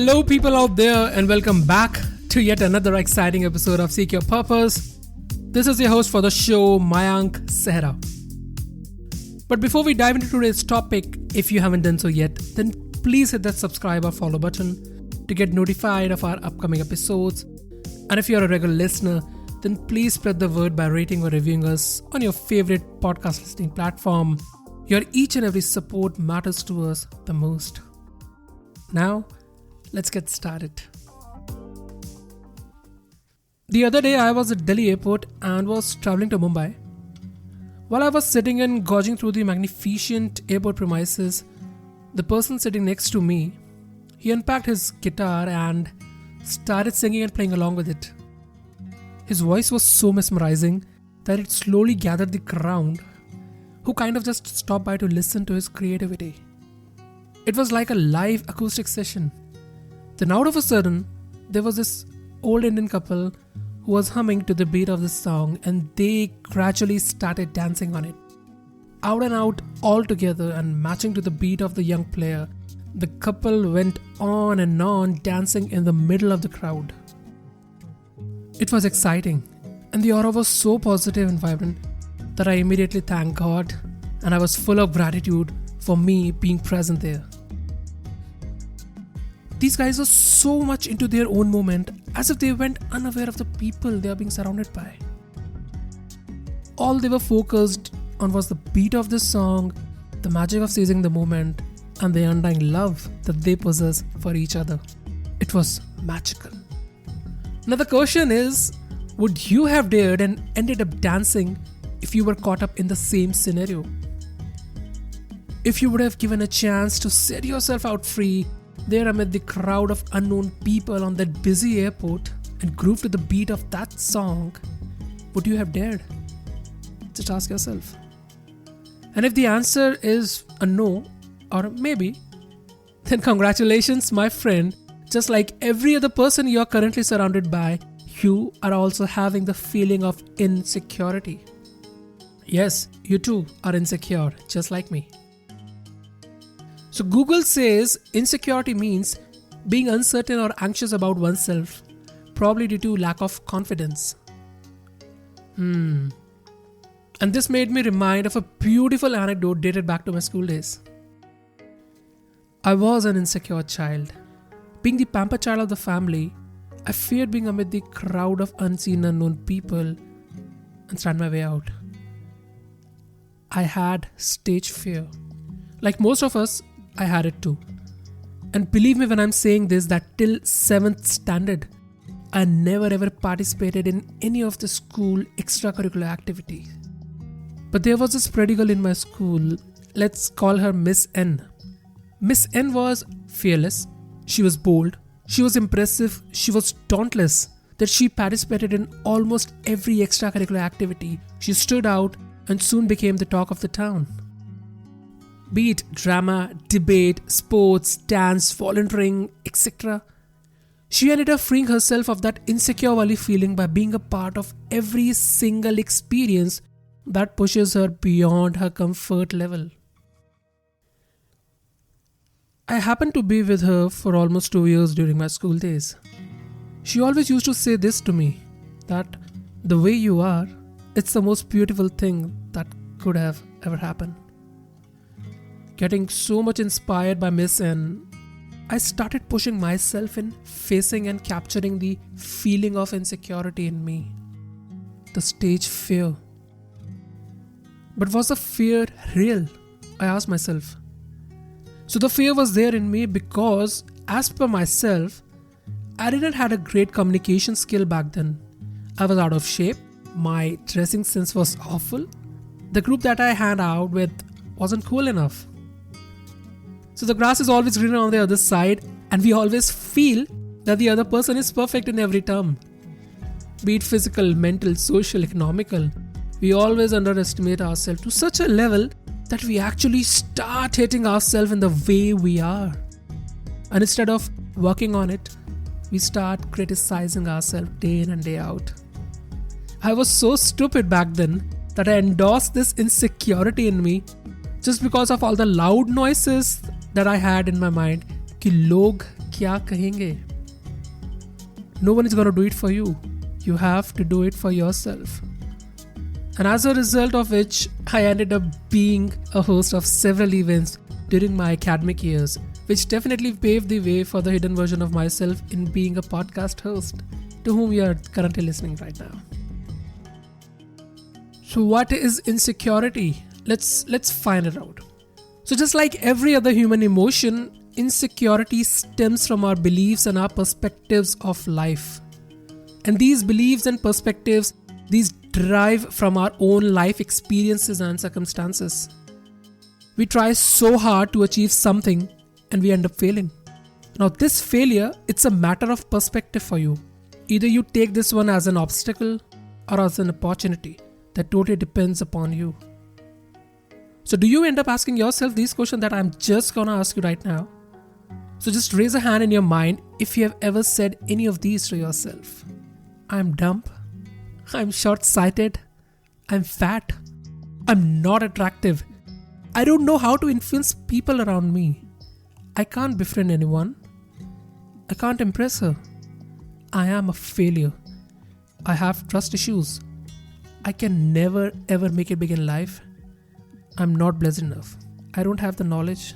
Hello people out there and welcome back to yet another exciting episode of Seek Your Purpose. This is your host for the show, Mayank Sehra. But before we dive into today's topic, if you haven't done so yet, then please hit that subscribe or follow button to get notified of our upcoming episodes. And if you're a regular listener, then please spread the word by rating or reviewing us on your favorite podcast listening platform. Your each and every support matters to us the most. Now, let's get started. The other day I was at Delhi airport and was traveling to Mumbai. While I was sitting and gauging through the magnificent airport premises, the person sitting next to me, he unpacked his guitar and started singing and playing along with it. His voice was so mesmerizing that it slowly gathered the crowd, who kind of just stopped by to listen to his creativity. It was like a live acoustic session. Then out of a sudden, there was this old Indian couple who was humming to the beat of this song, and they gradually started dancing on it. Out and out all together and matching to the beat of the young player, the couple went on and on dancing in the middle of the crowd. It was exciting, and the aura was so positive and vibrant that I immediately thanked God, and I was full of gratitude for me being present there. These guys were so much into their own moment, as if they went unaware of the people they are being surrounded by. All they were focused on was the beat of the song, the magic of seizing the moment, and the undying love that they possess for each other. It was magical. Now the question is, would you have dared and ended up dancing if you were caught up in the same scenario? If you would have given a chance to set yourself out free there amid the crowd of unknown people on that busy airport and groove to the beat of that song, would you have dared? Just ask yourself. And if the answer is a no, or maybe, then congratulations, my friend. Just like every other person you are currently surrounded by, you are also having the feeling of insecurity. Yes, you too are insecure, just like me. So Google says insecurity means being uncertain or anxious about oneself, probably due to lack of confidence. And this made me remind of a beautiful anecdote dated back to my school days. I was an insecure child. Being the pampered child of the family, I feared being amid the crowd of unseen, unknown people and stand my way out. I had stage fear. Like most of us, I had it too. And believe me when I'm saying this, that till 7th standard, I never ever participated in any of the school extracurricular activities. But there was this pretty girl in my school, let's call her Miss N. Miss N was fearless, she was bold, she was impressive, she was dauntless, that she participated in almost every extracurricular activity. She stood out and soon became the talk of the town. Be it drama, debate, sports, dance, volunteering, etc. She ended up freeing herself of that insecure valley feeling by being a part of every single experience that pushes her beyond her comfort level. I happened to be with her for almost 2 years during my school days. She always used to say this to me, that the way you are, it's the most beautiful thing that could have ever happened. Getting so much inspired by Miss N, I started pushing myself in facing and capturing the feeling of insecurity in me. The stage fear. But was the fear real? I asked myself. So the fear was there in me because, as per myself, I didn't have a great communication skill back then. I was out of shape, my dressing sense was awful, the group that I hang out with wasn't cool enough. So the grass is always greener on the other side, and we always feel that the other person is perfect in every term. Be it physical, mental, social, economical, we always underestimate ourselves to such a level that we actually start hating ourselves in the way we are. And instead of working on it, we start criticizing ourselves day in and day out. I was so stupid back then that I endorsed this insecurity in me just because of all the loud noises that I had in my mind कि लोग क्या कहेंगे. No one is going to do it for you. You have to do it for yourself. And as a result of which, I ended up being a host of several events during my academic years, which definitely paved the way for the hidden version of myself in being a podcast host, to whom you are currently listening right now. So what is insecurity? Let's find it out. So just like every other human emotion, insecurity stems from our beliefs and our perspectives of life. And these beliefs and perspectives, these derive from our own life experiences and circumstances. We try so hard to achieve something and we end up failing. Now this failure, it's a matter of perspective for you. Either you take this one as an obstacle or as an opportunity. That totally depends upon you. So do you end up asking yourself these questions that I'm just gonna ask you right now? So just raise a hand in your mind if you have ever said any of these to yourself. I'm dumb. I'm short-sighted. I'm fat. I'm not attractive. I don't know how to influence people around me. I can't befriend anyone. I can't impress her. I am a failure. I have trust issues. I can never ever make it big in life. I'm not blessed enough. I don't have the knowledge.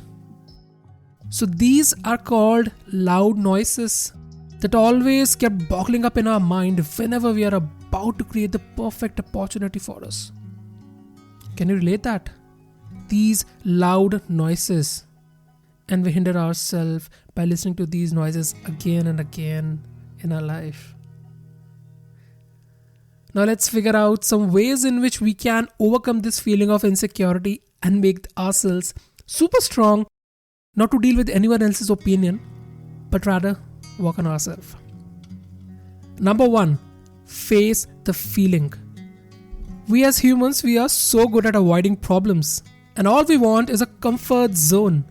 So these are called loud noises that always kept boggling up in our mind whenever we are about to create the perfect opportunity for us. Can you relate that? These loud noises. And we hinder ourselves by listening to these noises again and again in our life. Now let's figure out some ways in which we can overcome this feeling of insecurity and make ourselves super strong, not to deal with anyone else's opinion, but rather work on ourselves. Number 1, face the feeling. We as humans, we are so good at avoiding problems, and all we want is a comfort zone.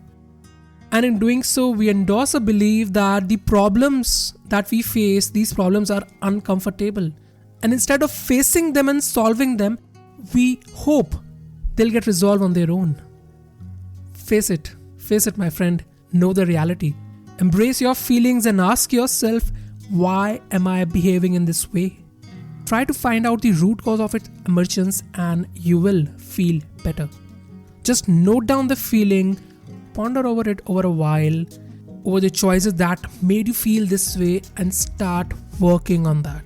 And in doing so, we endorse a belief that the problems that we face, these problems are uncomfortable. And instead of facing them and solving them, we hope they'll get resolved on their own. Face it, my friend. Know the reality. Embrace your feelings and ask yourself, why am I behaving in this way? Try to find out the root cause of its emergence and you will feel better. Just note down the feeling, ponder over it over a while, over the choices that made you feel this way and start working on that.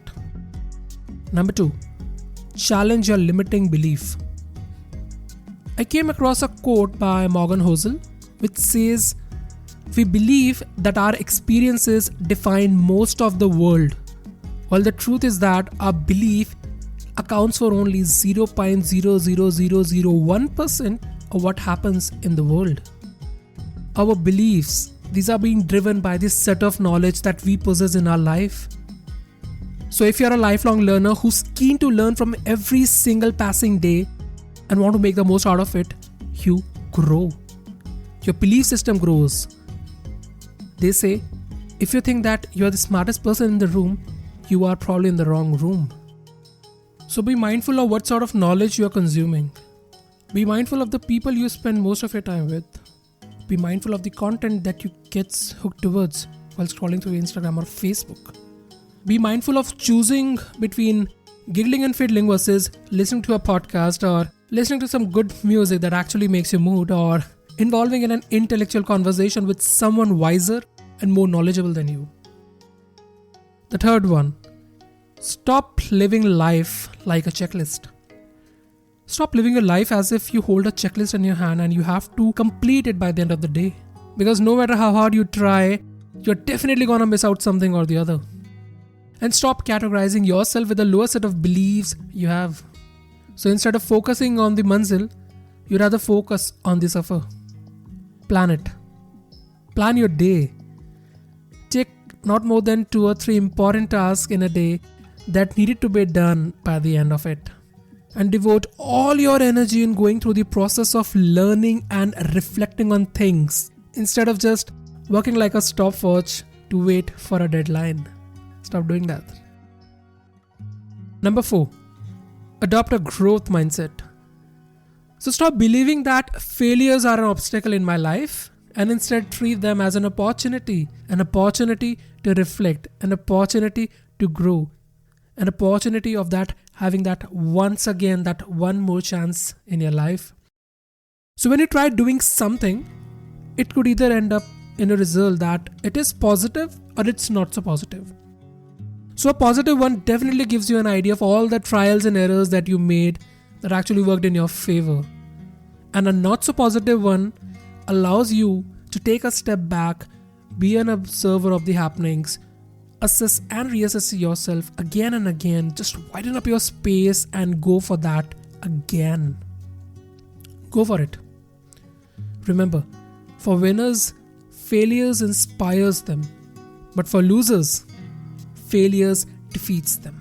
Number 2, challenge your limiting belief. I came across a quote by Morgan Housel which says, we believe that our experiences define most of the world, while the truth is that our belief accounts for only 0.00001% of what happens in the world. Our beliefs, these are being driven by this set of knowledge that we possess in our life. So if you're a lifelong learner who's keen to learn from every single passing day and want to make the most out of it, you grow. Your belief system grows. They say, if you think that you're the smartest person in the room, you are probably in the wrong room. So be mindful of what sort of knowledge you are consuming. Be mindful of the people you spend most of your time with. Be mindful of the content that you get hooked towards while scrolling through Instagram or Facebook. Be mindful of choosing between giggling and fiddling versus listening to a podcast or listening to some good music that actually makes you mood or involving in an intellectual conversation with someone wiser and more knowledgeable than you. The third one, stop living life like a checklist. Stop living your life as if you hold a checklist in your hand and you have to complete it by the end of the day. Because no matter how hard you try, you're definitely gonna miss out something or the other. And stop categorizing yourself with the lower set of beliefs you have. So instead of focusing on the manzil, you rather focus on the safar. Plan it. Plan your day. Take not more than 2 or 3 important tasks in a day that needed to be done by the end of it. And devote all your energy in going through the process of learning and reflecting on things instead of just working like a stopwatch to wait for a deadline. Stop doing that. Number 4, adopt a growth mindset. So stop believing that failures are an obstacle in my life and instead treat them as an opportunity to reflect, an opportunity to grow, an opportunity of that having that once again, that one more chance in your life. So when you try doing something, it could either end up in a result that it is positive or it's not so positive. So a positive one definitely gives you an idea of all the trials and errors that you made that actually worked in your favor. And a not so positive one allows you to take a step back, be an observer of the happenings, assess and reassess yourself again and again, just widen up your space and go for that again. Go for it. Remember, for winners, failures inspires them, but for losers, failures defeats them.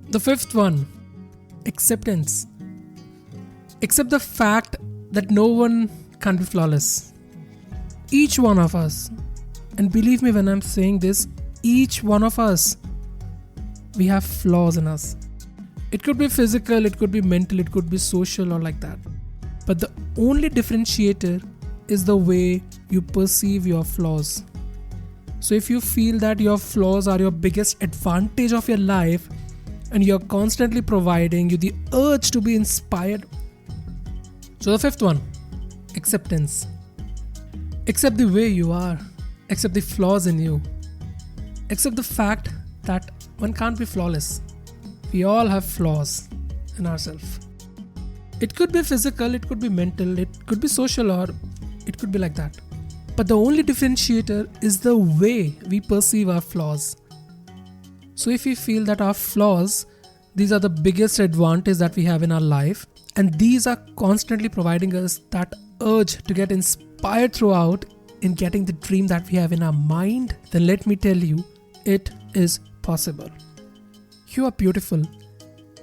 The fifth one, acceptance. Accept the fact that no one can be flawless. Each one of us, and believe me when I'm saying this, each one of us, we have flaws in us. It could be physical, it could be mental, it could be social or like that. But the only differentiator is the way you perceive your flaws. So if you feel that your flaws are your biggest advantage of your life and you're constantly providing you the urge to be inspired. So the fifth one, acceptance. Accept the way you are. Accept the flaws in you. Accept the fact that one can't be flawless. We all have flaws in ourselves. It could be physical, it could be mental, it could be social, or it could be like that. But the only differentiator is the way we perceive our flaws. So if we feel that our flaws, these are the biggest advantage that we have in our life, and these are constantly providing us that urge to get inspired throughout in getting the dream that we have in our mind, then let me tell you, it is possible. You are beautiful.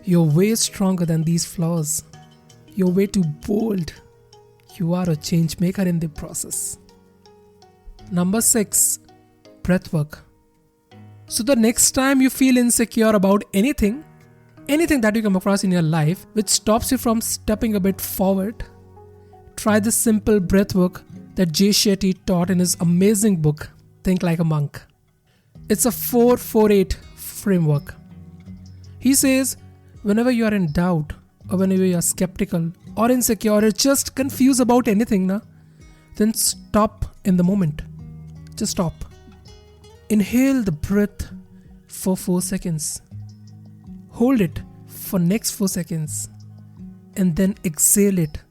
You're way stronger than these flaws. You're way too bold. You are a change maker in the process. Number 6, breathwork. So the next time you feel insecure about anything that you come across in your life which stops you from stepping a bit forward, try this simple breathwork that Jay Shetty taught in his amazing book, Think Like a Monk. It's a 4-4-8 framework. He says, whenever you are in doubt, or whenever you are skeptical or insecure or just confused about anything, then stop in the moment. Just stop. Inhale the breath for 4 seconds. Hold it for next 4 seconds. And then exhale it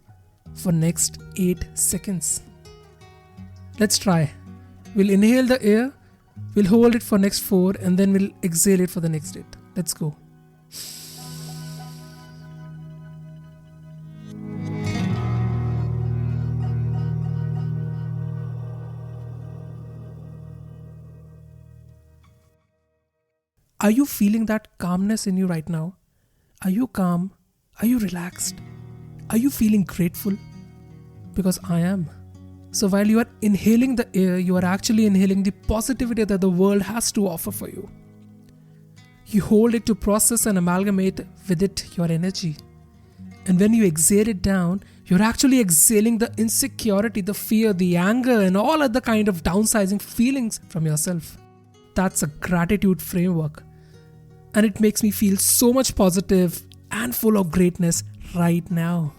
for next 8 seconds. Let's try. We'll inhale the air, we'll hold it for next 4, and then we'll exhale it for the next 8. Let's go. Are you feeling that calmness in you right now? Are you calm? Are you relaxed? Are you feeling grateful? Because I am. So while you are inhaling the air, you are actually inhaling the positivity that the world has to offer for you. You hold it to process and amalgamate with it your energy. And when you exhale it down, you're actually exhaling the insecurity, the fear, the anger, and all other kind of downsizing feelings from yourself. That's a gratitude framework. And it makes me feel so much positive and full of greatness right now.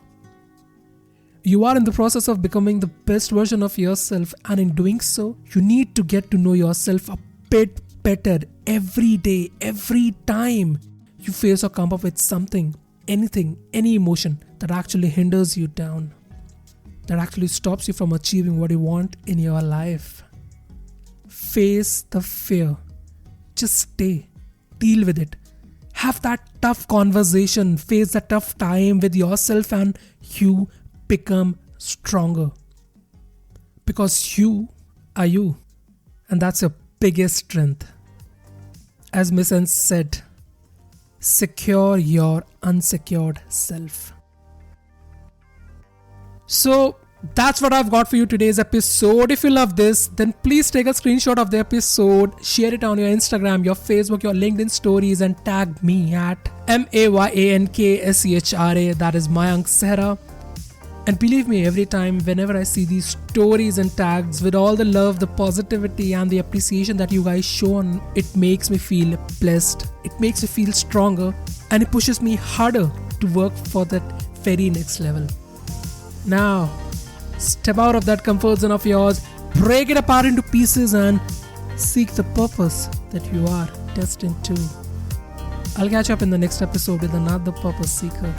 You are in the process of becoming the best version of yourself, and in doing so, you need to get to know yourself a bit better every day, every time you face or come up with something, anything, any emotion that actually hinders you down, that actually stops you from achieving what you want in your life. Face the fear. Just stay. Deal with it. Have that tough conversation. Face the tough time with yourself and you become stronger. Because you are you. And that's your biggest strength. As Miss N said, secure your unsecured self. So that's what I've got for you today's episode. If you love this, then please take a screenshot of the episode, share it on your Instagram, your Facebook, your LinkedIn stories, and tag me at MAYANKSEHRA. That is Mayank Sehra. And believe me, every time, whenever I see these stories and tags with all the love, the positivity, and the appreciation that you guys show on, it makes me feel blessed. It makes me feel stronger, and it pushes me harder to work for that very next level. Now, step out of that comfort zone of yours, break it apart into pieces, and seek the purpose that you are destined to. I'll catch up in the next episode with another purpose seeker.